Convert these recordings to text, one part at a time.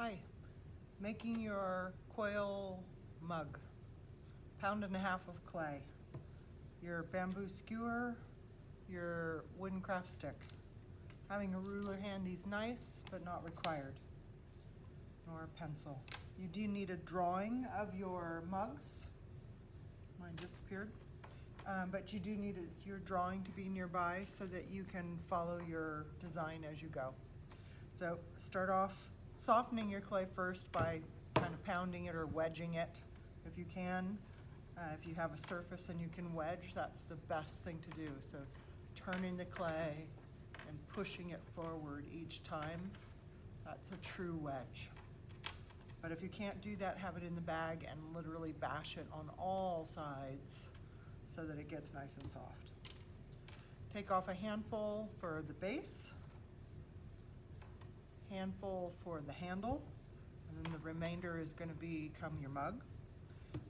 Hi, making your coil mug. 1.5 pounds of clay, your bamboo skewer, your wooden craft stick. Having a ruler handy is nice, but not required, nor a pencil. You do need a drawing of your mugs. Mine disappeared. But you do need your drawing to be nearby so that you can follow your design as you go. So start off softening your clay first by kind of pounding it or wedging it if you can. If you have a surface and you can wedge, that's the best thing to do. So turning the clay and pushing it forward each time, that's a true wedge. But if you can't do that, have it in the bag and literally bash it on all sides so that it gets nice and soft. Take off a handful for the base, handful for the handle, and then the remainder is going to become your mug.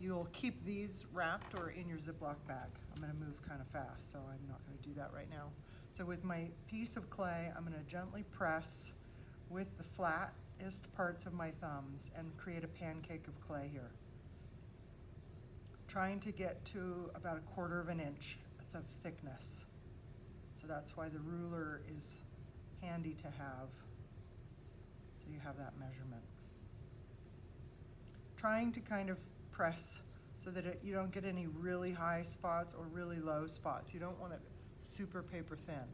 You'll keep these wrapped or in your Ziploc bag. I'm going to move kind of fast, so I'm not going to do that right now. So with my piece of clay, I'm going to gently press with the flattest parts of my thumbs and create a pancake of clay here. Trying to get to about 1/4 inch of thickness. So that's why the ruler is handy to have, so you have that measurement. Trying to kind of press so that you don't get any really high spots or really low spots. You don't want it super paper thin.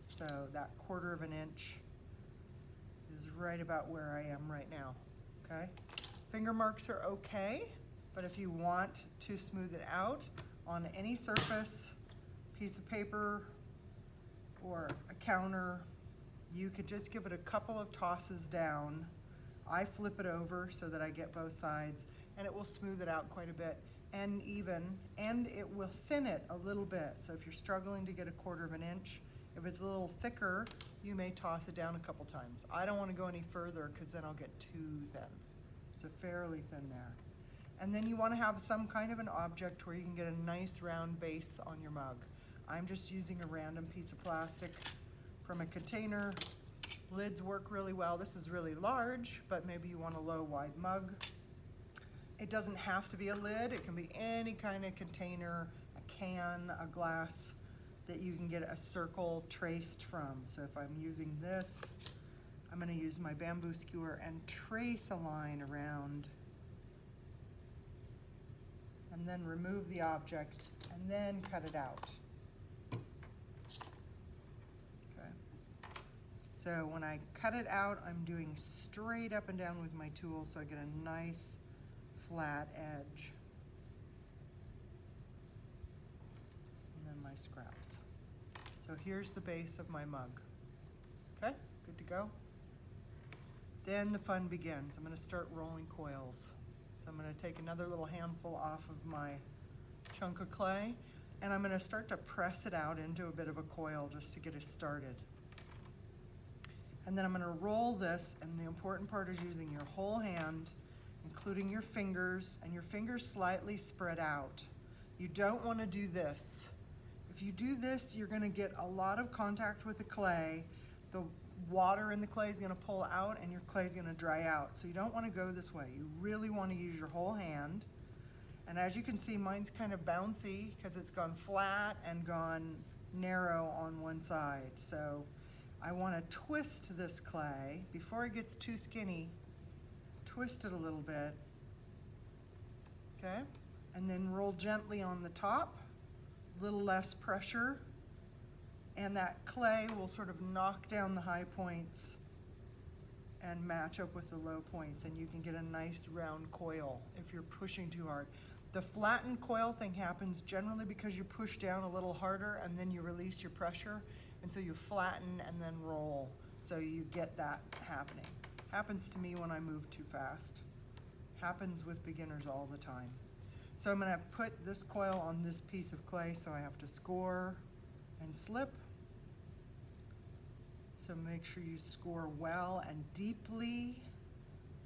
So that 1/4 inch is right about where I am right now, okay? Finger marks are okay, but if you want to smooth it out on any surface, piece of paper or a counter, you could just give it a couple of tosses down. I flip it over so that I get both sides, and it will smooth it out quite a bit and even, and it will thin it a little bit. So if you're struggling to get 1/4 inch, if it's a little thicker, you may toss it down a couple times. I don't want to go any further because then I'll get too thin. So fairly thin there. And then you want to have some kind of an object where you can get a nice round base on your mug. I'm just using a random piece of plastic from a container. Lids work really well. This is really large, but maybe you want a low, wide mug. It doesn't have to be a lid. It can be any kind of container, a can, a glass that you can get a circle traced from. So if I'm using this, I'm going to use my bamboo skewer and trace a line around, and then remove the object and then cut it out. Okay. So when I cut it out, I'm doing straight up and down with my tool so I get a nice flat edge. And then my scraps. So here's the base of my mug. Okay, good to go. Then the fun begins. I'm going to start rolling coils. So I'm going to take another little handful off of my chunk of clay, and I'm going to start to press it out into a bit of a coil just to get it started. And then I'm going to roll this, and the important part is using your whole hand, including your fingers, and your fingers slightly spread out. You don't want to do this. If you do this, you're going to get a lot of contact with the clay. The water in the clay is going to pull out and your clay is going to dry out. So you don't want to go this way. You really want to use your whole hand. And as you can see, mine's kind of bouncy because it's gone flat and gone narrow on one side. So I want to twist this clay before it gets too skinny. Twist it a little bit. Okay? And then roll gently on the top, a little less pressure. And that clay will sort of knock down the high points and match up with the low points, and you can get a nice round coil if you're pushing too hard. The flattened coil thing happens generally because you push down a little harder and then you release your pressure, and so you flatten and then roll, so you get that happening. Happens to me when I move too fast. Happens with beginners all the time. So I'm going to put this coil on this piece of clay, so I have to score and slip. So make sure you score well and deeply.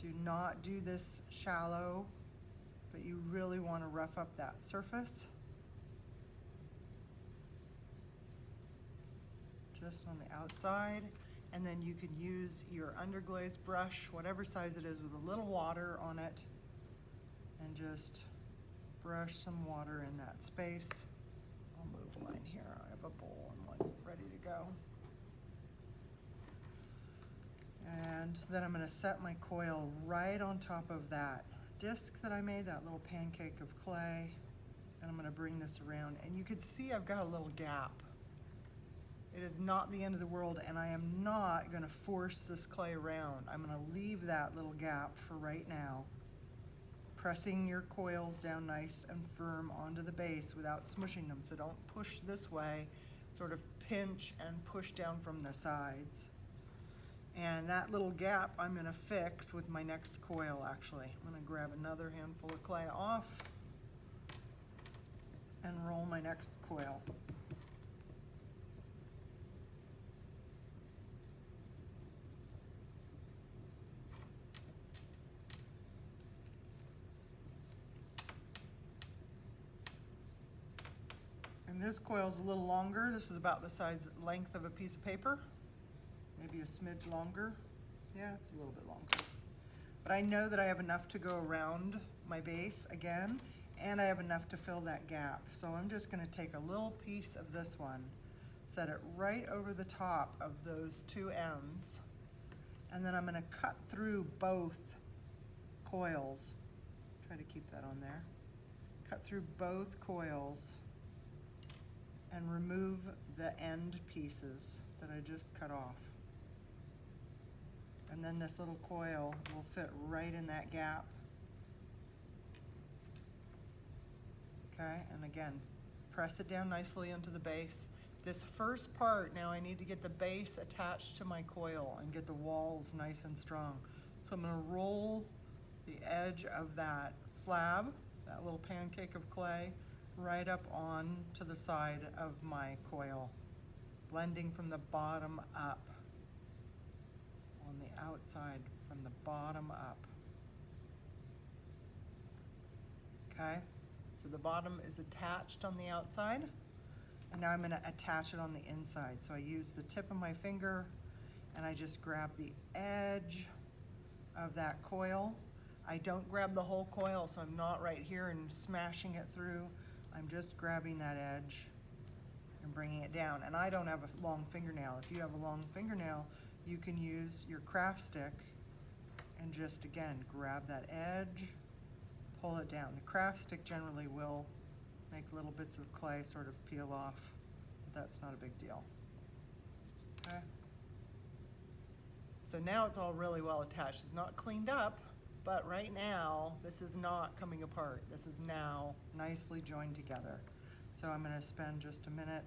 Do not do this shallow, but you really want to rough up that surface. Just on the outside. And then you can use your underglaze brush, whatever size it is, with a little water on it, and just brush some water in that space. I'll move mine here. I have a bowl and one ready to go. And then I'm going to set my coil right on top of that disc that I made, that little pancake of clay. And I'm going to bring this around. And you can see I've got a little gap. It is not the end of the world, and I am not going to force this clay around. I'm going to leave that little gap for right now. Pressing your coils down nice and firm onto the base without smushing them. So don't push this way, sort of pinch and push down from the sides. And that little gap I'm going to fix with my next coil, actually. I'm going to grab another handful of clay off and roll my next coil. And this coil is a little longer. This is about the length of a piece of paper. Maybe a smidge longer. Yeah, it's a little bit longer. But I know that I have enough to go around my base again, and I have enough to fill that gap. So I'm just going to take a little piece of this one, set it right over the top of those two ends, and then I'm going to cut through both coils. Try to keep that on there. Cut through both coils and remove the end pieces that I just cut off. And then this little coil will fit right in that gap. Okay, and again, press it down nicely into the base. This first part, now I need to get the base attached to my coil and get the walls nice and strong. So I'm gonna roll the edge of that slab, that little pancake of clay, right up on to the side of my coil, blending from the bottom up, on the outside from the bottom up. Okay, so the bottom is attached on the outside, and now I'm going to attach it on the inside. So I use the tip of my finger and I just grab the edge of that coil. I don't grab the whole coil, so I'm not right here and smashing it through. I'm just grabbing that edge and bringing it down. And I don't have a long fingernail. If you have a long fingernail, you can use your craft stick and just, again, grab that edge, pull it down. The craft stick generally will make little bits of clay sort of peel off, but that's not a big deal. Okay. So now it's all really well attached. It's not cleaned up, but right now, this is not coming apart. This is now nicely joined together. So I'm going to spend just a minute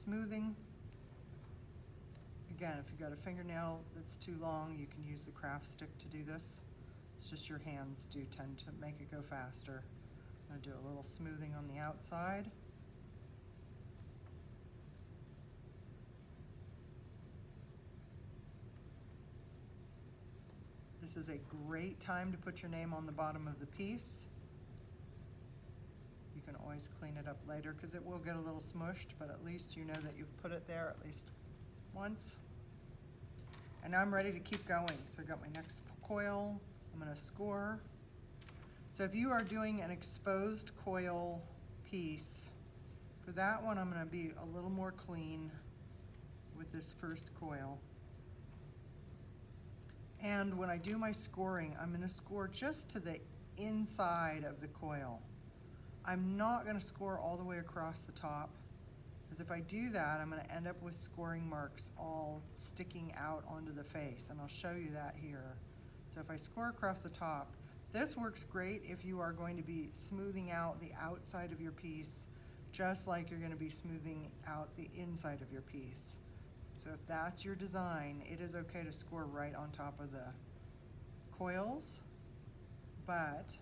smoothing. Again, if you've got a fingernail that's too long, you can use the craft stick to do this. It's just your hands do tend to make it go faster. I'm going to do a little smoothing on the outside. This is a great time to put your name on the bottom of the piece. You can always clean it up later because it will get a little smushed, but at least you know that you've put it there at least once. And now I'm ready to keep going. So I got my next coil. I'm going to score. So if you are doing an exposed coil piece, for that one I'm going to be a little more clean with this first coil. And when I do my scoring, I'm going to score just to the inside of the coil. I'm not going to score all the way across the top, because if I do that, I'm going to end up with scoring marks all sticking out onto the face, and I'll show you that here. So if I score across the top, this works great if you are going to be smoothing out the outside of your piece, just like you're going to be smoothing out the inside of your piece. So if that's your design, it is okay to score right on top of the coils. But,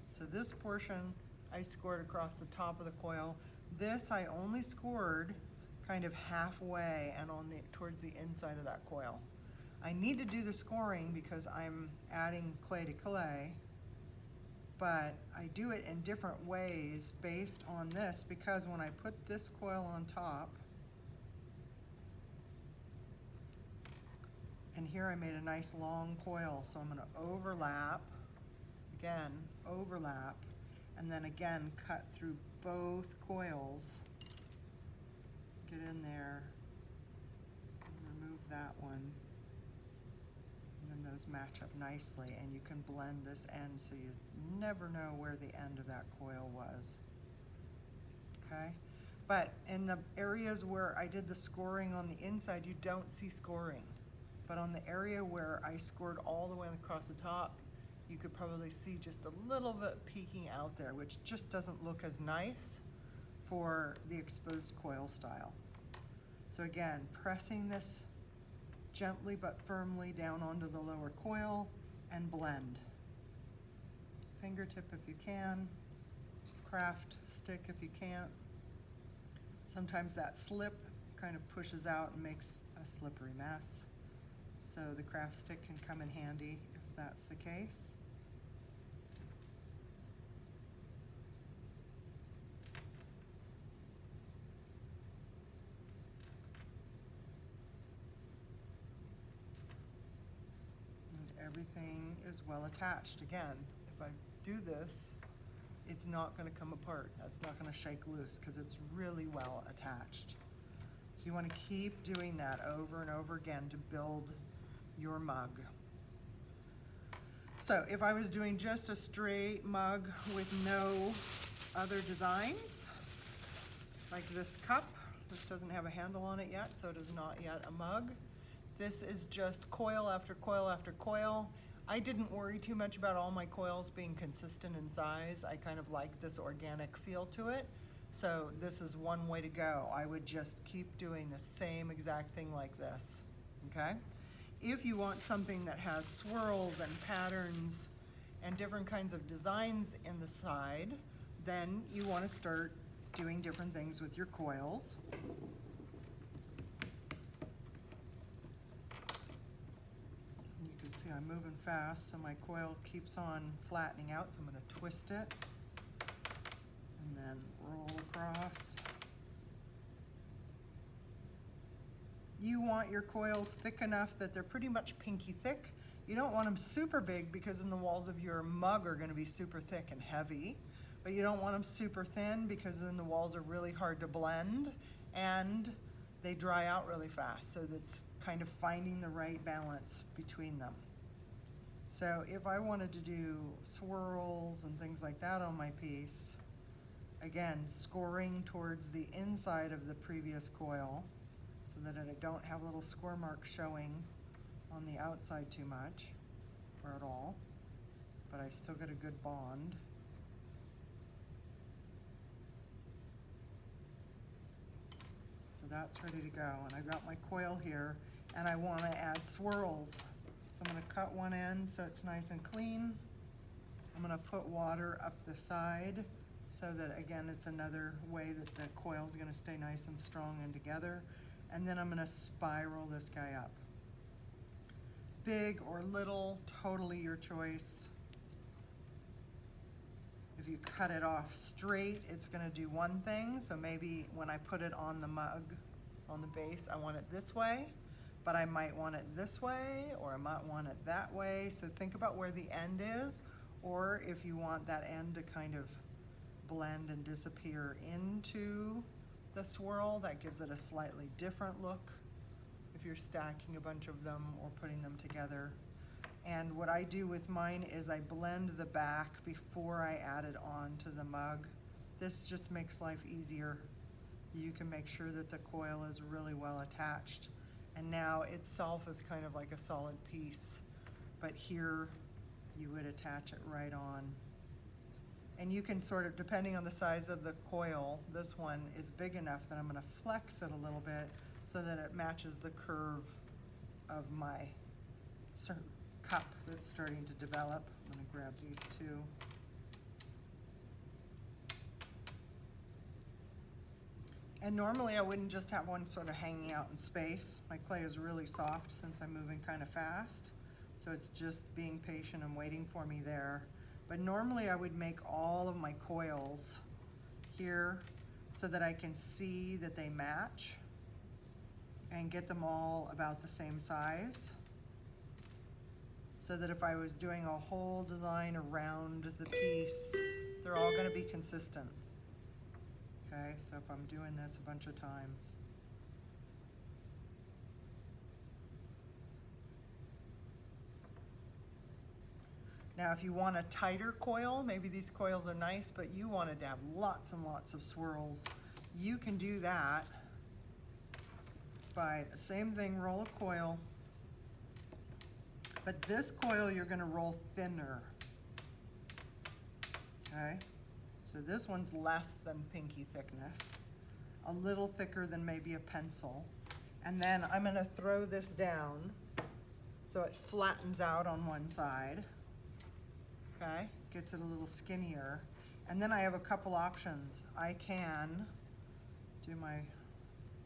so this portion I scored across the top of the coil. This I only scored kind of halfway and on the towards the inside of that coil. I need to do the scoring because I'm adding clay to clay, but I do it in different ways based on this, because when I put this coil on top, And here I made a nice long coil, so I'm gonna overlap, again, overlap, and then again cut through both coils. Get in there, remove that one, and then those match up nicely, and you can blend this end so you never know where the end of that coil was. Okay? But in the areas where I did the scoring on the inside, you don't see scoring. But on the area where I scored all the way across the top, you could probably see just a little bit peeking out there, which just doesn't look as nice for the exposed coil style. So again, pressing this gently but firmly down onto the lower coil and blend. Fingertip if you can, craft stick if you can't. Sometimes that slip kind of pushes out and makes a slippery mess. So the craft stick can come in handy if that's the case. And everything is well attached. Again, if I do this, it's not going to come apart. That's not going to shake loose because it's really well attached. So you want to keep doing that over and over again to build your mug. So if I was doing just a straight mug with no other designs, like this cup, this doesn't have a handle on it yet, so it is not yet a mug. This is just coil after coil after coil. I didn't worry too much about all my coils being consistent in size. I kind of like this organic feel to it. So this is one way to go. I would just keep doing the same exact thing like this, okay? If you want something that has swirls and patterns and different kinds of designs in the side, then you want to start doing different things with your coils. You can see I'm moving fast, so my coil keeps on flattening out, so I'm going to twist it and then roll across. You want your coils thick enough that they're pretty much pinky thick. You don't want them super big because then the walls of your mug are going to be super thick and heavy. But you don't want them super thin because then the walls are really hard to blend and they dry out really fast. So that's kind of finding the right balance between them. So if I wanted to do swirls and things like that on my piece, again, scoring towards the inside of the previous coil so that I don't have little score marks showing on the outside too much or at all, but I still get a good bond. So that's ready to go, and I've got my coil here, and I want to add swirls. So I'm going to cut one end so it's nice and clean. I'm going to put water up the side so that, again, it's another way that the coil is going to stay nice and strong and together. And then I'm going to spiral this guy up. Big or little, totally your choice. If you cut it off straight, it's going to do one thing. So maybe when I put it on the mug, on the base, I want it this way, but I might want it this way, or I might want it that way. So think about where the end is, or if you want that end to kind of blend and disappear into the swirl, that gives it a slightly different look if you're stacking a bunch of them or putting them together. And what I do with mine is I blend the back before I add it on to the mug. This just makes life easier. You can make sure that the coil is really well attached. And now itself is kind of like a solid piece, but here you would attach it right on. And you can sort of, depending on the size of the coil, this one is big enough that I'm going to flex it a little bit so that it matches the curve of my cup that's starting to develop. I'm going to grab these two. And normally I wouldn't just have one sort of hanging out in space. My clay is really soft since I'm moving kind of fast, so it's just being patient and waiting for me there. But normally I would make all of my coils here so that I can see that they match and get them all about the same size. so that if I was doing a whole design around the piece, they're all gonna be consistent. Okay, so if I'm doing this a bunch of times. Now, if you want a tighter coil, maybe these coils are nice, but you wanted to have lots and lots of swirls, you can do that by the same thing, roll a coil, but this coil you're gonna roll thinner. Okay, so this one's less than pinky thickness, a little thicker than maybe a pencil. And then I'm gonna throw this down so it flattens out on one side. Okay, gets it a little skinnier. And then I have a couple options. I can do my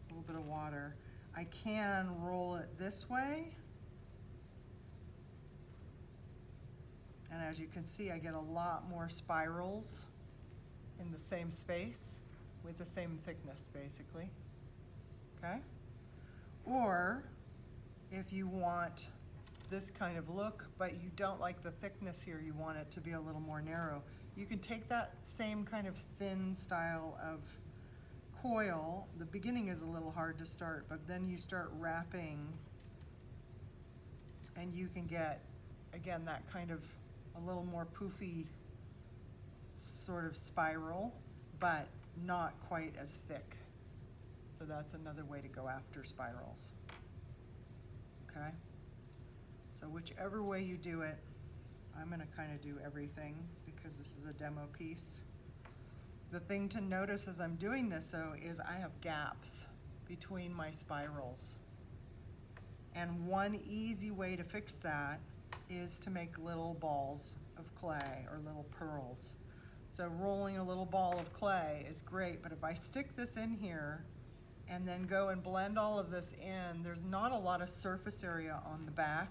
little bit of water. I can roll it this way. And as you can see, I get a lot more spirals in the same space with the same thickness, basically. Okay? Or if you want this kind of look, but you don't like the thickness here, you want it to be a little more narrow, you can take that same kind of thin style of coil. The beginning is a little hard to start, but then you start wrapping and you can get, again, that kind of a little more poofy sort of spiral, but not quite as thick. So that's another way to go after spirals. Okay? So whichever way you do it, I'm gonna kind of do everything because this is a demo piece. The thing to notice as I'm doing this though is I have gaps between my spirals. And one easy way to fix that is to make little balls of clay or little pearls. So rolling a little ball of clay is great, but if I stick this in here and then go and blend all of this in, there's not a lot of surface area on the back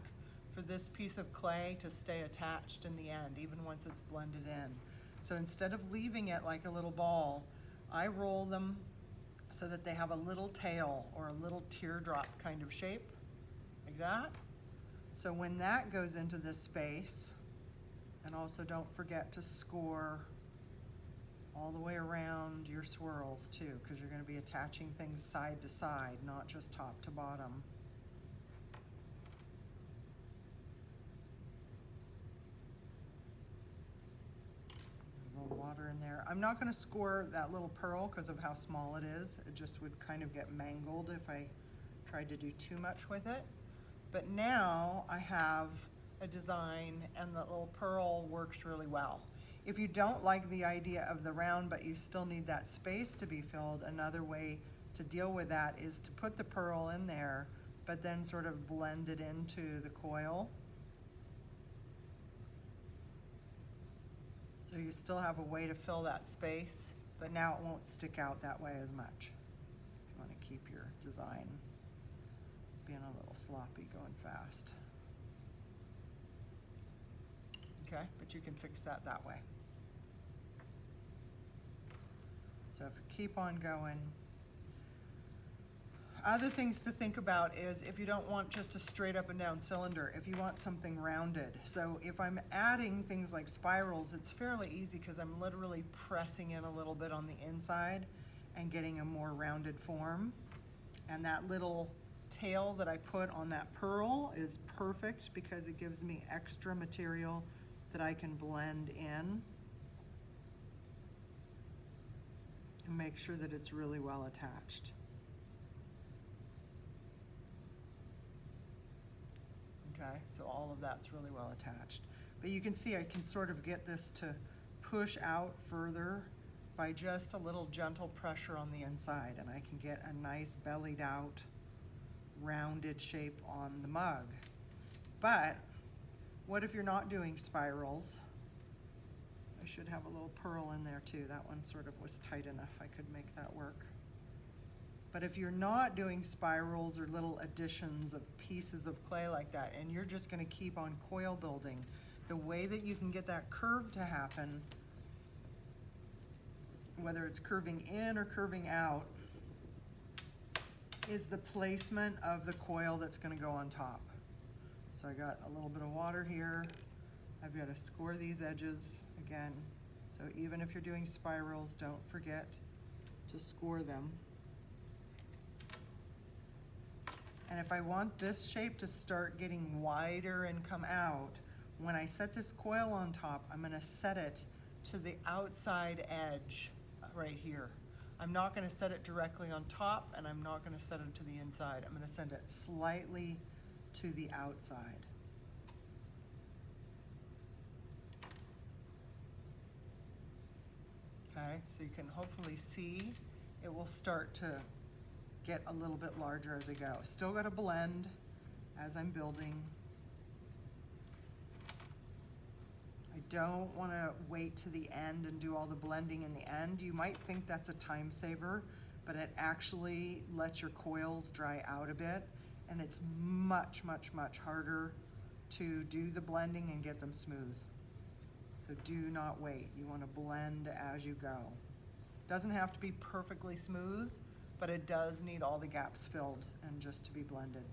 for this piece of clay to stay attached in the end, even once it's blended in. So instead of leaving it like a little ball, I roll them so that they have a little tail or a little teardrop kind of shape, like that. So when that goes into this space, and also don't forget to score all the way around your swirls too, because you're going to be attaching things side to side, not just top to bottom. A little water in there. I'm not going to score that little pearl because of how small it is. It just would kind of get mangled if I tried to do too much with it. But now I have a design and the little pearl works really well. If you don't like the idea of the round but you still need that space to be filled, another way to deal with that is to put the pearl in there but then sort of blend it into the coil. So you still have a way to fill that space, but now it won't stick out that way as much. If you want to keep your design being a little sloppy, going fast. Okay, but you can fix that way. So if you keep on going. Other things to think about is if you don't want just a straight up and down cylinder, if you want something rounded. So if I'm adding things like spirals, it's fairly easy because I'm literally pressing in a little bit on the inside and getting a more rounded form. And that little tail that I put on that pearl is perfect because it gives me extra material that I can blend in and make sure that it's really well attached. Okay, so all of that's really well attached. But you can see I can sort of get this to push out further by just a little gentle pressure on the inside, and I can get a nice bellied out, rounded shape on the mug. But what if you're not doing spirals? I should have a little pearl in there too. That one sort of was tight enough. I could make that work. But if you're not doing spirals or little additions of pieces of clay like that, and you're just going to keep on coil building, the way that you can get that curve to happen, whether it's curving in or curving out, is the placement of the coil that's going to go on top. So So I got a little bit of water here. I've got to score these edges again. So even if you're doing spirals, don't forget to score them. And if I want this shape to start getting wider and come out, when I set this coil on top, I'm going to set it to the outside edge right here. I'm not going to set it directly on top, and I'm not going to set it to the inside. I'm going to send it slightly to the outside. Okay, so you can hopefully see it will start to get a little bit larger as I go. Still got to blend as I'm building. I don't want to wait to the end and do all the blending in the end. You might think that's a time saver, but it actually lets your coils dry out a bit, and it's much, much, much harder to do the blending and get them smooth. So do not wait. You want to blend as you go. Doesn't have to be perfectly smooth, but it does need all the gaps filled and just to be blended.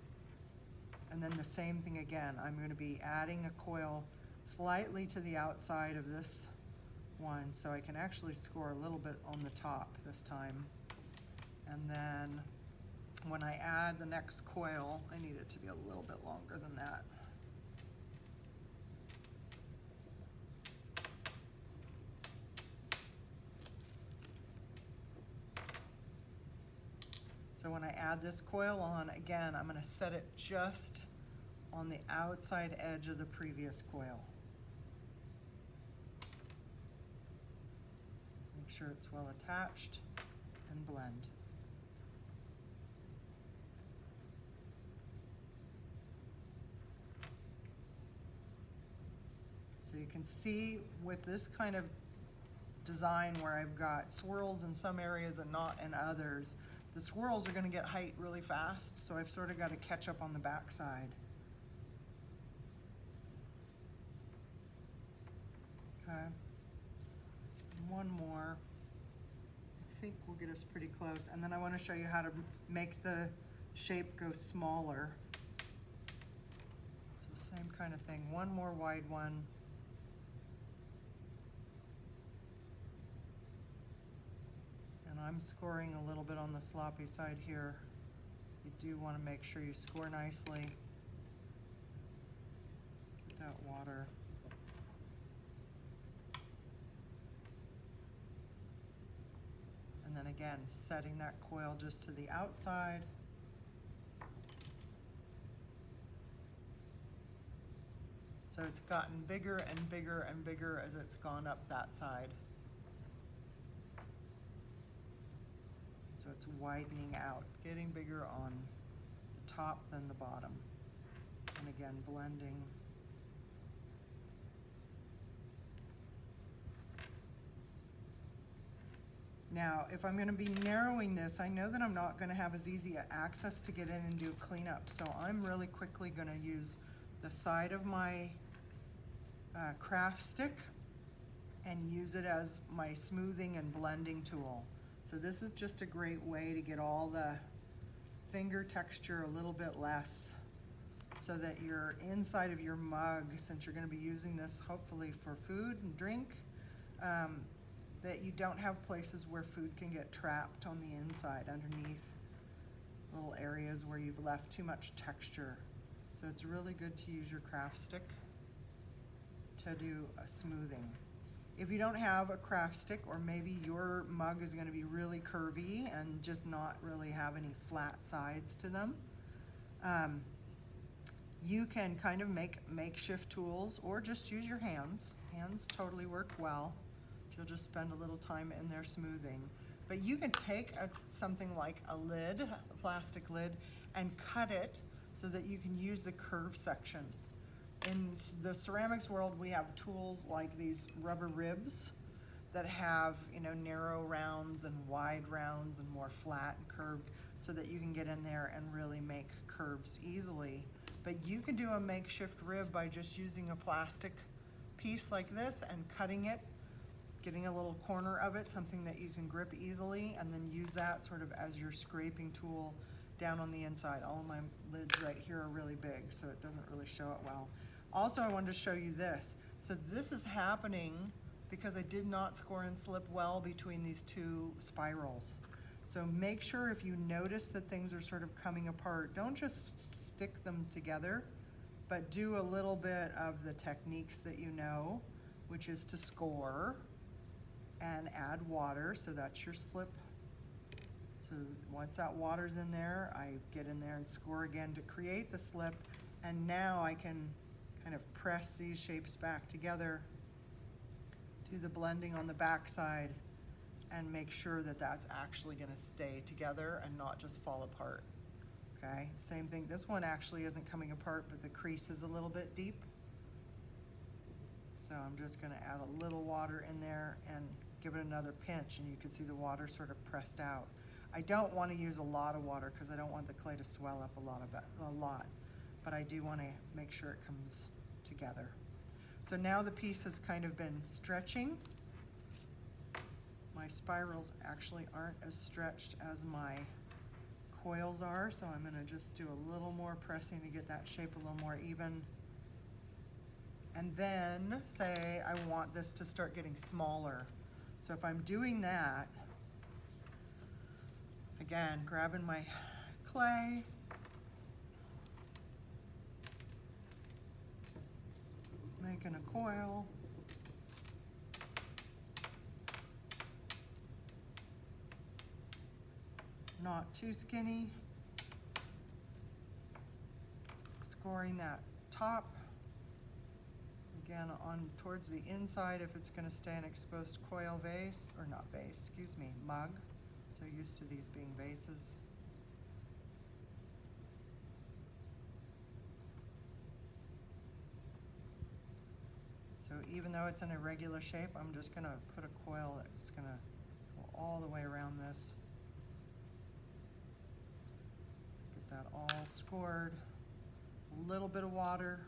And then the same thing again. I'm going to be adding a coil slightly to the outside of this one, so I can actually score a little bit on the top this time. And then when I add the next coil, I need it to be a little bit longer than that. So when I add this coil on, again, I'm going to set it just on the outside edge of the previous coil. Make sure it's well attached and blend. So you can see with this kind of design where I've got swirls in some areas and not in others, the swirls are going to get height really fast, so I've sort of got to catch up on the back side. Okay, one more. I think will get us pretty close, and then I want to show you how to make the shape go smaller. So same kind of thing, one more wide one. And I'm scoring a little bit on the sloppy side here. You do want to make sure you score nicely. Get that water. And then again, setting that coil just to the outside. So it's gotten bigger and bigger and bigger as it's gone up that side. So it's widening out, getting bigger on the top than the bottom. And again, blending. Now, if I'm going to be narrowing this, I know that I'm not going to have as easy access to get in and do a cleanup. So I'm really quickly going to use the side of my craft stick and use it as my smoothing and blending tool. So this is just a great way to get all the finger texture a little bit less, so that your inside of your mug, since you're going to be using this hopefully for food and drink, that you don't have places where food can get trapped on the inside underneath little areas where you've left too much texture. So it's really good to use your craft stick to do a smoothing. If you don't have a craft stick, or maybe your mug is going to be really curvy and just not really have any flat sides to them, you can kind of make makeshift tools or just use your hands. Hands totally work well. You'll just spend a little time in there smoothing. But you can take something like a lid, a plastic lid, and cut it so that you can use the curve section. In the ceramics world, we have tools like these rubber ribs that have, you know, narrow rounds and wide rounds and more flat and curved, so that you can get in there and really make curves easily. But you can do a makeshift rib by just using a plastic piece like this and cutting it, getting a little corner of it, something that you can grip easily, and then use that sort of as your scraping tool down on the inside. All my lids right here are really big, so it doesn't really show it well. Also, I wanted to show you this. So this is happening because I did not score and slip well between these two spirals. So make sure if you notice that things are sort of coming apart, don't just stick them together, but do a little bit of the techniques that you know, which is to score and add water. So that's your slip. So once that water's in there, I get in there and score again to create the slip. And now I can kind of press these shapes back together, do the blending on the back side, and make sure that that's actually gonna stay together and not just fall apart. Okay, same thing. This one actually isn't coming apart, but the crease is a little bit deep. So I'm just gonna add a little water in there and give it another pinch, and you can see the water sort of pressed out. I don't want to use a lot of water because I don't want the clay to swell up a lot, but I do want to make sure it comes together. So now the piece has kind of been stretching. My spirals actually aren't as stretched as my coils are, so I'm going to just do a little more pressing to get that shape a little more even. And then say I want this to start getting smaller. So if I'm doing that, again, grabbing my clay, making a coil, not too skinny, scoring that top, again on towards the inside if it's going to stay an exposed coil vase, or not vase, excuse me, mug. So used to these being vases. So even though it's an irregular shape, I'm just gonna put a coil that's gonna go all the way around this. Get that all scored. A little bit of water.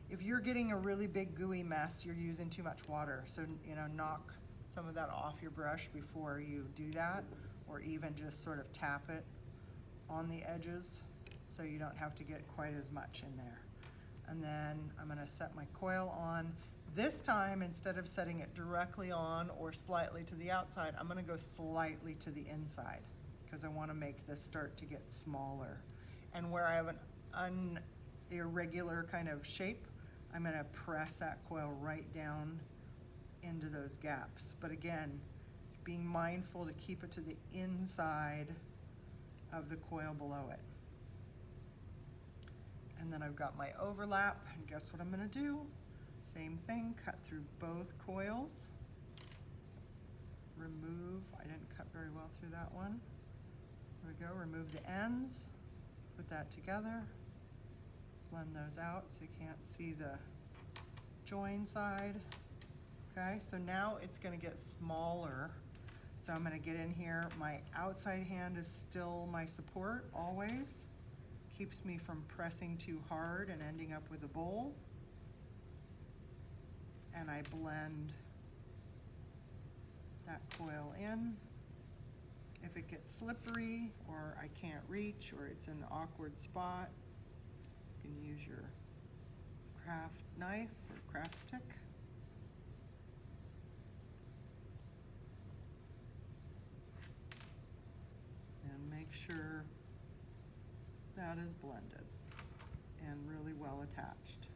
If you're getting a really big gooey mess, you're using too much water. So, you know, knock some of that off your brush before you do that, or even just sort of tap it on the edges so you don't have to get quite as much in there. And then I'm gonna set my coil on. This time, instead of setting it directly on or slightly to the outside, I'm gonna go slightly to the inside because I wanna make this start to get smaller. And where I have an irregular kind of shape, I'm gonna press that coil right down into those gaps. But again, being mindful to keep it to the inside of the coil below it. And then I've got my overlap, and guess what I'm gonna do? Same thing, cut through both coils. Remove, I didn't cut very well through that one. There we go, remove the ends, put that together, blend those out so you can't see the join side. Okay, so now it's gonna get smaller. So I'm gonna get in here, my outside hand is still my support always. Keeps me from pressing too hard and ending up with a bowl. And I blend that coil in. If it gets slippery or I can't reach or it's in an awkward spot, you can use your craft knife or craft stick. And make sure that is blended and really well attached.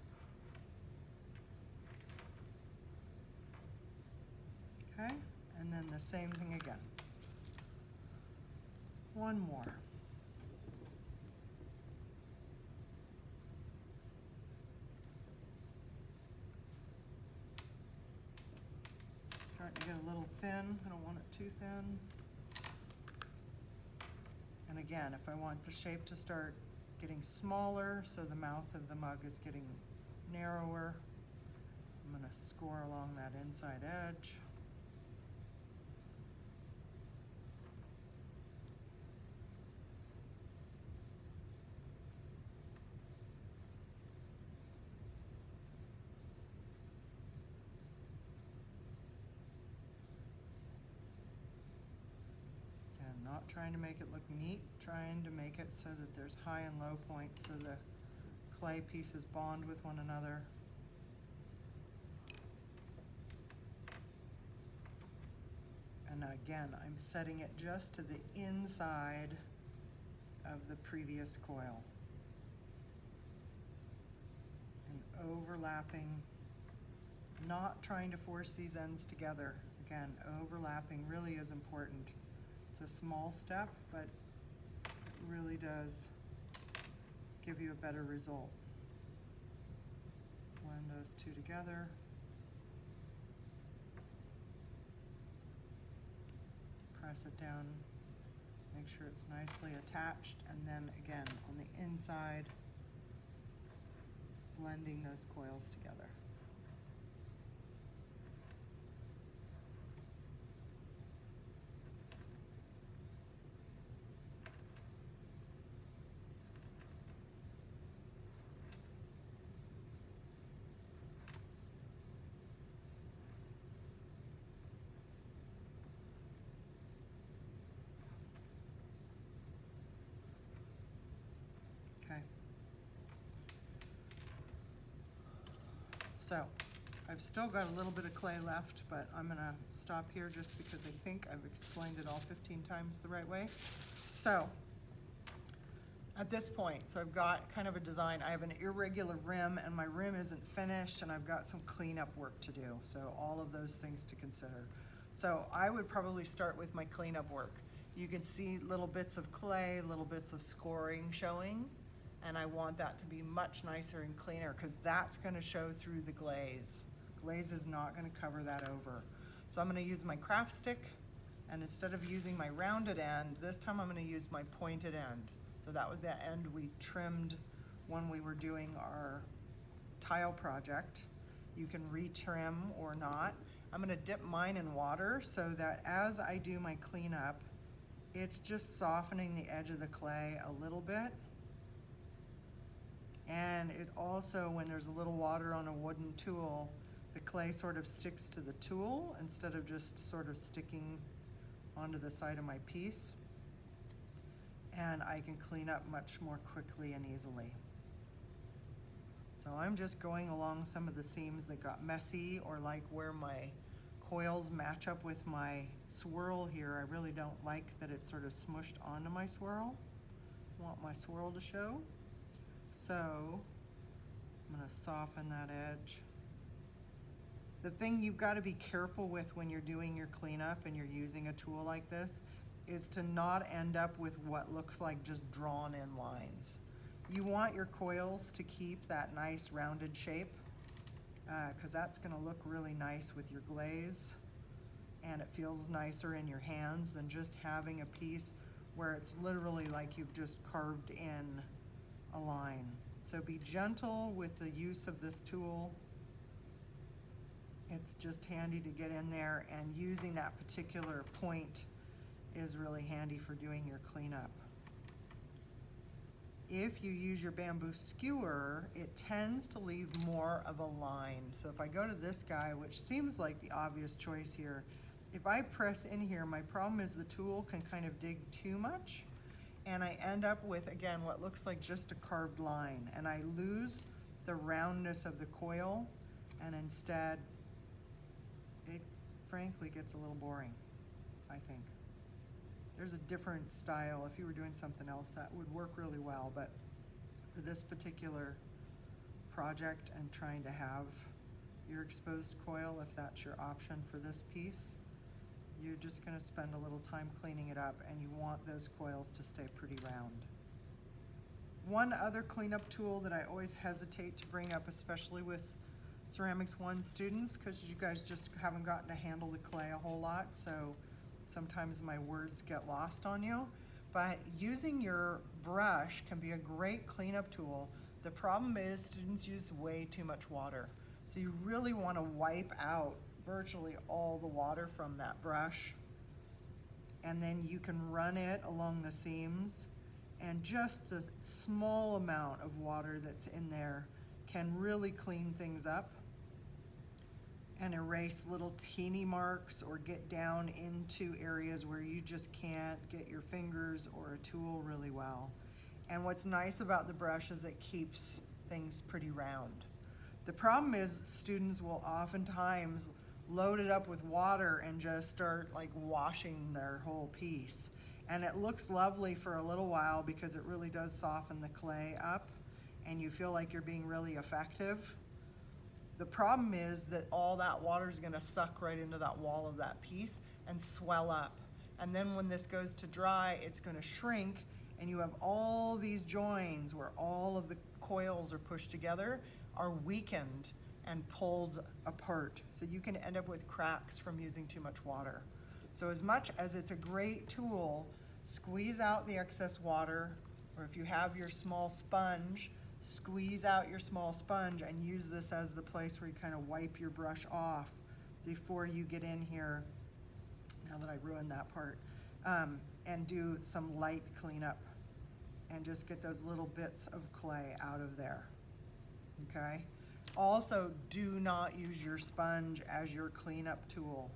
Okay, and then the same thing again. One more. Starting to get a little thin. I don't want it too thin. And again, if I want the shape to start getting smaller, so the mouth of the mug is getting narrower, I'm going to score along that inside edge. Again, not trying to make it look neat, trying to make it so that there's high and low points so the clay pieces bond with one another. And again, I'm setting it just to the inside of the previous coil. And overlapping, not trying to force these ends together. Again, overlapping really is important. It's a small step, but it really does give you a better result. Blend those two together. Press it down, make sure it's nicely attached, and then again, on the inside, blending those coils together. Okay. So, I've still got a little bit of clay left, but I'm gonna stop here just because I think I've explained it all 15 times the right way. So, at this point, so I've got kind of a design. I have an irregular rim and my rim isn't finished and I've got some cleanup work to do. So all of those things to consider. So I would probably start with my cleanup work. You can see little bits of clay, little bits of scoring showing, and I want that to be much nicer and cleaner because that's gonna show through the glaze. Glaze is not gonna cover that over. So I'm gonna use my craft stick, and instead of using my rounded end, this time I'm gonna use my pointed end. So that was the end we trimmed when we were doing our tile project. You can retrim or not. I'm gonna dip mine in water so that as I do my cleanup, it's just softening the edge of the clay a little bit. And it also, when there's a little water on a wooden tool, the clay sort of sticks to the tool instead of just sort of sticking onto the side of my piece. And I can clean up much more quickly and easily. So I'm just going along some of the seams that got messy, or like where my coils match up with my swirl here. I really don't like that it's sort of smushed onto my swirl. I want my swirl to show. So I'm gonna soften that edge. The thing you've got to be careful with when you're doing your cleanup and you're using a tool like this is to not end up with what looks like just drawn in lines. You want your coils to keep that nice rounded shape because that's going to look really nice with your glaze, and it feels nicer in your hands than just having a piece where it's literally like you've just carved in a line. So be gentle with the use of this tool. It's just handy to get in there, and using that particular point is really handy for doing your cleanup. If you use your bamboo skewer, it tends to leave more of a line. So if I go to this guy, which seems like the obvious choice here, if I press in here, my problem is the tool can kind of dig too much, and I end up with, again, what looks like just a carved line, and I lose the roundness of the coil, and instead it frankly gets a little boring, I think. There's a different style. If you were doing something else, that would work really well, but for this particular project and trying to have your exposed coil, if that's your option for this piece, you're just gonna spend a little time cleaning it up, and you want those coils to stay pretty round. One other cleanup tool that I always hesitate to bring up, especially with Ceramics 1 students, because you guys just haven't gotten to handle the clay a whole lot, so sometimes my words get lost on you, but using your brush can be a great cleanup tool. The problem is students use way too much water. So you really want to wipe out virtually all the water from that brush, and then you can run it along the seams, and just the small amount of water that's in there can really clean things up. and erase little teeny marks or get down into areas where you just can't get your fingers or a tool really well. And what's nice about the brush is it keeps things pretty round. The problem is students will oftentimes load it up with water and just start like washing their whole piece. And it looks lovely for a little while because it really does soften the clay up and you feel like you're being really effective. The problem is that all that water is going to suck right into that wall of that piece and swell up. And then when this goes to dry, it's going to shrink and you have all these joins where all of the coils are pushed together, are weakened and pulled apart. So you can end up with cracks from using too much water. So as much as it's a great tool, squeeze out the excess water, or if you have your small sponge, squeeze out your small sponge and use this as the place where you kind of wipe your brush off before you get in here, now that I ruined that part, and do some light cleanup and just get those little bits of clay out of there, okay? Also, do not use your sponge as your cleanup tool.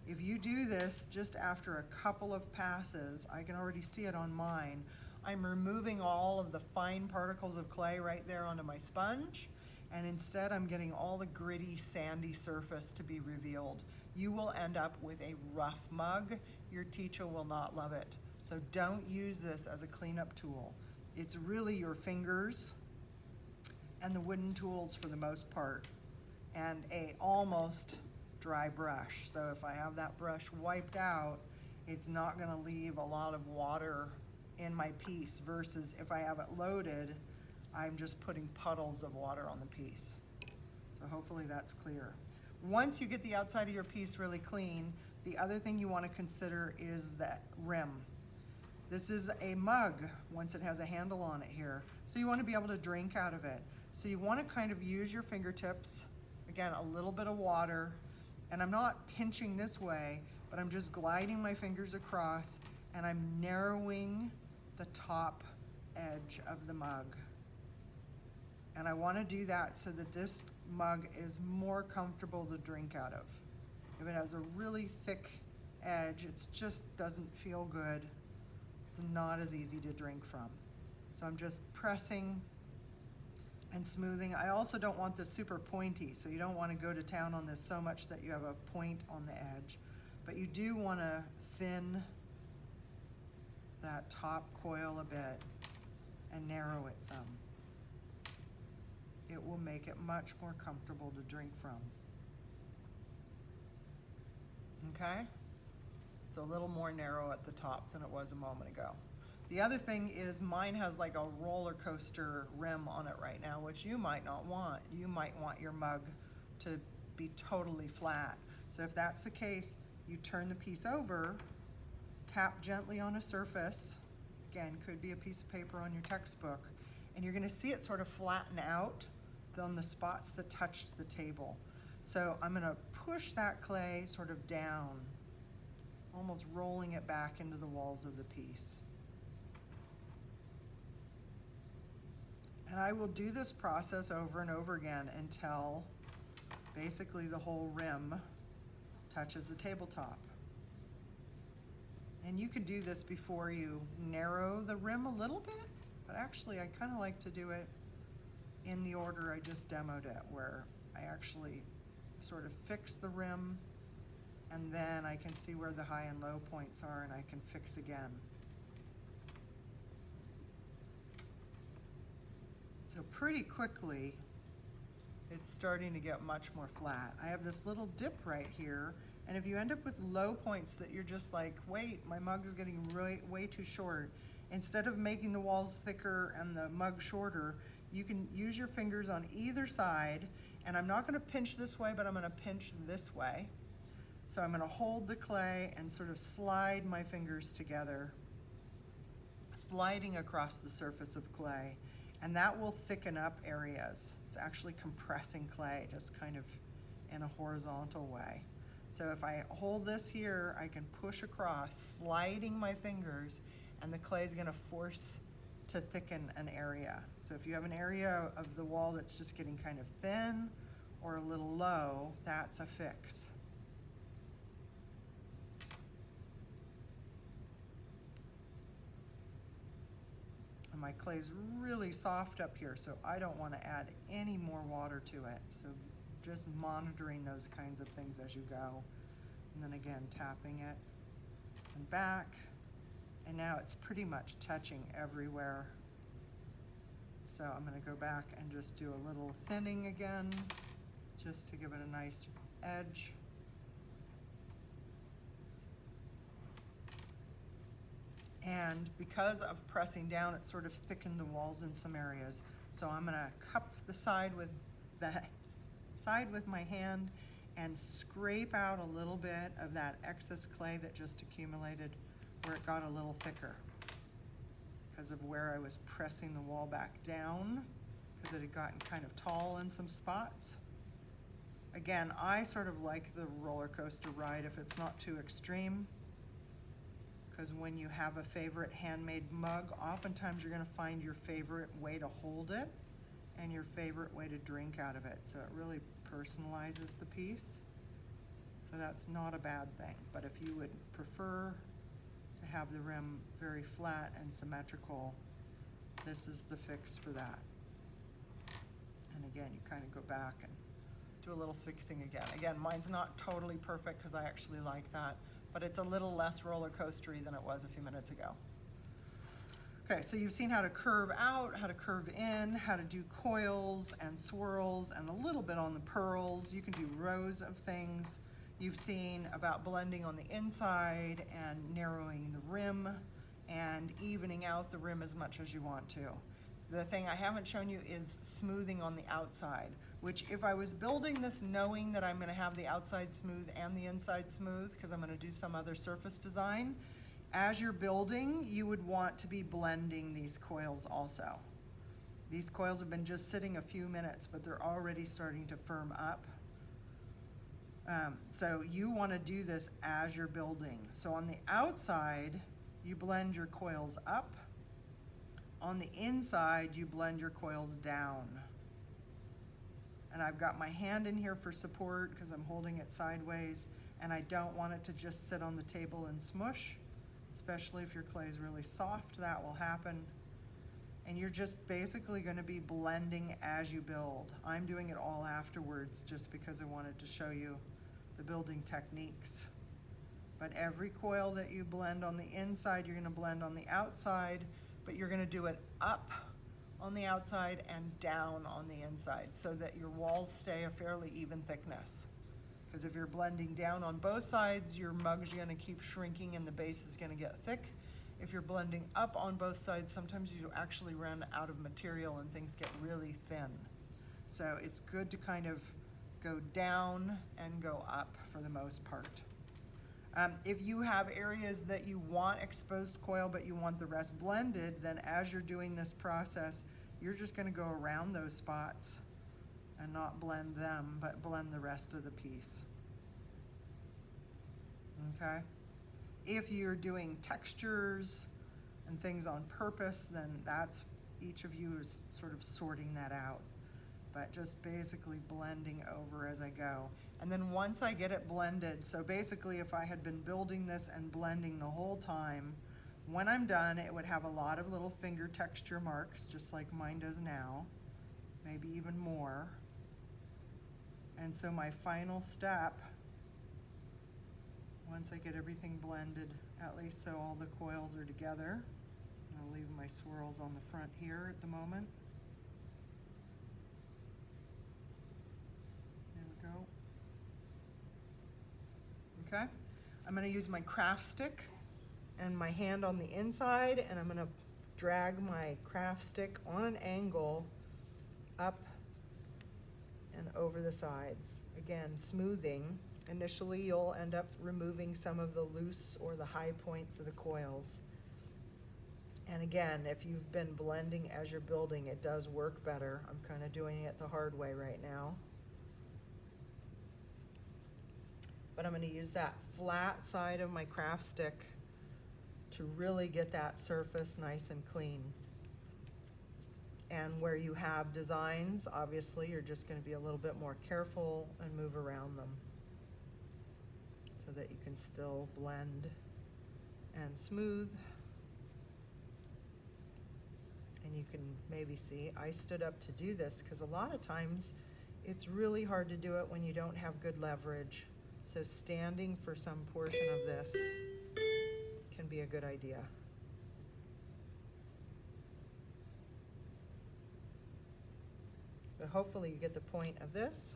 If you do this just after a couple of passes, I can already see it on mine, I'm removing all of the fine particles of clay right there onto my sponge, and instead I'm getting all the gritty, sandy surface to be revealed. You will end up with a rough mug. Your teacher will not love it. So don't use this as a cleanup tool. It's really your fingers and the wooden tools for the most part, and a almost dry brush. So if I have that brush wiped out, it's not gonna leave a lot of water in my piece, versus if I have it loaded, I'm just putting puddles of water on the piece. So hopefully that's clear. Once you get the outside of your piece really clean, the other thing you want to consider is the rim. This is a mug once it has a handle on it here. So you want to be able to drink out of it. So you want to kind of use your fingertips, again, a little bit of water, and I'm not pinching this way, but I'm just gliding my fingers across and I'm narrowing the top edge of the mug. And I want to do that so that this mug is more comfortable to drink out of. If it has a really thick edge, it just doesn't feel good. It's not as easy to drink from. So I'm just pressing and smoothing. I also don't want this super pointy, so you don't want to go to town on this so much that you have a point on the edge. But you do want to thin that top coil a bit and narrow it some. It will make it much more comfortable to drink from. Okay? So a little more narrow at the top than it was a moment ago. The other thing is mine has like a roller coaster rim on it right now, which you might not want. You might want your mug to be totally flat. So if that's the case, you turn the piece over, tap gently on a surface, again, could be a piece of paper on your textbook, and you're gonna see it sort of flatten out on the spots that touched the table. So I'm gonna push that clay sort of down, almost rolling it back into the walls of the piece. And I will do this process over and over again until basically the whole rim touches the tabletop. And you can do this before you narrow the rim a little bit, but actually I kind of like to do it in the order I just demoed it, where I actually sort of fix the rim and then I can see where the high and low points are and I can fix again. So pretty quickly, it's starting to get much more flat. I have this little dip right here, and if you end up with low points that you're just like, wait, my mug is getting way too short, instead of making the walls thicker and the mug shorter, you can use your fingers on either side, and I'm not gonna pinch this way, but I'm gonna pinch this way. So I'm gonna hold the clay and sort of slide my fingers together, sliding across the surface of clay, and that will thicken up areas. It's actually compressing clay, just kind of in a horizontal way. So if I hold this here, I can push across, sliding my fingers, and the clay is gonna force to thicken an area. So if you have an area of the wall that's just getting kind of thin, or a little low, that's a fix. And my clay's really soft up here, so I don't want to add any more water to it. So just monitoring those kinds of things as you go. And then again, tapping it and back. And now it's pretty much touching everywhere. So I'm going to go back and just do a little thinning again, just to give it a nice edge. And because of pressing down, it sort of thickened the walls in some areas. So I'm going to cup the side with my hand and scrape out a little bit of that excess clay that just accumulated where it got a little thicker because of where I was pressing the wall back down, because it had gotten kind of tall in some spots. Again, I sort of like the roller coaster ride if it's not too extreme, because when you have a favorite handmade mug, oftentimes you're going to find your favorite way to hold it and your favorite way to drink out of it. So it really personalizes the piece. So that's not a bad thing. But if you would prefer to have the rim very flat and symmetrical, this is the fix for that. And again, you kind of go back and do a little fixing again. Again, mine's not totally perfect because I actually like that, but it's a little less roller coastery than it was a few minutes ago. Okay, so you've seen how to curve out, how to curve in, how to do coils and swirls, and a little bit on the pearls. You can do rows of things. You've seen about blending on the inside and narrowing the rim and evening out the rim as much as you want to. The thing I haven't shown you is smoothing on the outside, which if I was building this knowing that I'm going to have the outside smooth and the inside smooth because I'm going to do some other surface design, as you're building, you would want to be blending these coils also. These coils have been just sitting a few minutes, but they're already starting to firm up. So you want to do this as you're building. So on the outside, you blend your coils up. On the inside, you blend your coils down. And I've got my hand in here for support because I'm holding it sideways, and I don't want it to just sit on the table and smush, especially if your clay is really soft. That will happen. And you're just basically going to be blending as you build. I'm doing it all afterwards just because I wanted to show you the building techniques. But every coil that you blend on the inside, you're going to blend on the outside, but you're going to do it up on the outside and down on the inside so that your walls stay a fairly even thickness. Because if you're blending down on both sides, your mug's going to keep shrinking and the base is going to get thick. If you're blending up on both sides, sometimes you actually run out of material and things get really thin. So it's good to kind of go down and go up for the most part. If you have areas that you want exposed coil but you want the rest blended, then as you're doing this process, you're just going to go around those spots and not blend them, but blend the rest of the piece. Okay? If you're doing textures and things on purpose, then that's, each of you is sort of sorting that out. But just basically blending over as I go. And then once I get it blended, so basically if I had been building this and blending the whole time, when I'm done, it would have a lot of little finger texture marks, just like mine does now, maybe even more. And so my final step, once I get everything blended, at least so all the coils are together, I'll leave my swirls on the front here at the moment. There we go. Okay, I'm going to use my craft stick and my hand on the inside, and I'm going to drag my craft stick on an angle up and over the sides. Again, smoothing. Initially, you'll end up removing some of the loose or the high points of the coils. And again, if you've been blending as you're building, it does work better. I'm kind of doing it the hard way right now. But I'm going to use that flat side of my craft stick to really get that surface nice and clean. And where you have designs, obviously, you're just going to be a little bit more careful and move around them so that you can still blend and smooth. And you can maybe see, I stood up to do this because a lot of times it's really hard to do it when you don't have good leverage. So standing for some portion of this can be a good idea. So hopefully you get the point of this.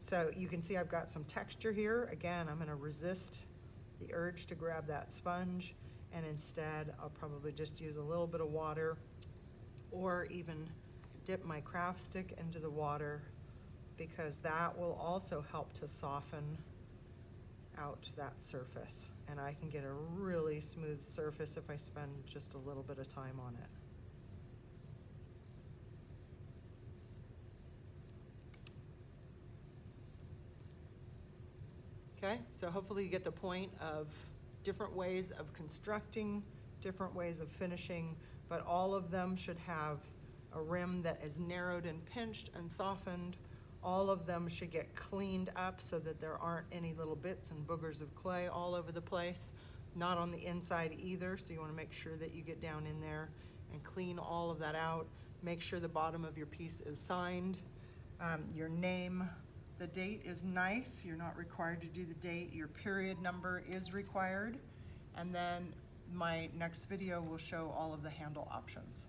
So you can see I've got some texture here. Again, I'm going to resist the urge to grab that sponge, and instead I'll probably just use a little bit of water or even dip my craft stick into the water, because that will also help to soften out that surface. And I can get a really smooth surface if I spend just a little bit of time on it. Okay, so hopefully you get the point of different ways of constructing, different ways of finishing, but all of them should have a rim that is narrowed and pinched and softened. All of them should get cleaned up so that there aren't any little bits and boogers of clay all over the place. Not on the inside either, so you want to make sure that you get down in there and clean all of that out. Make sure the bottom of your piece is signed. Your name, the date is nice. You're not required to do the date. Your period number is required. And then my next video will show all of the handle options.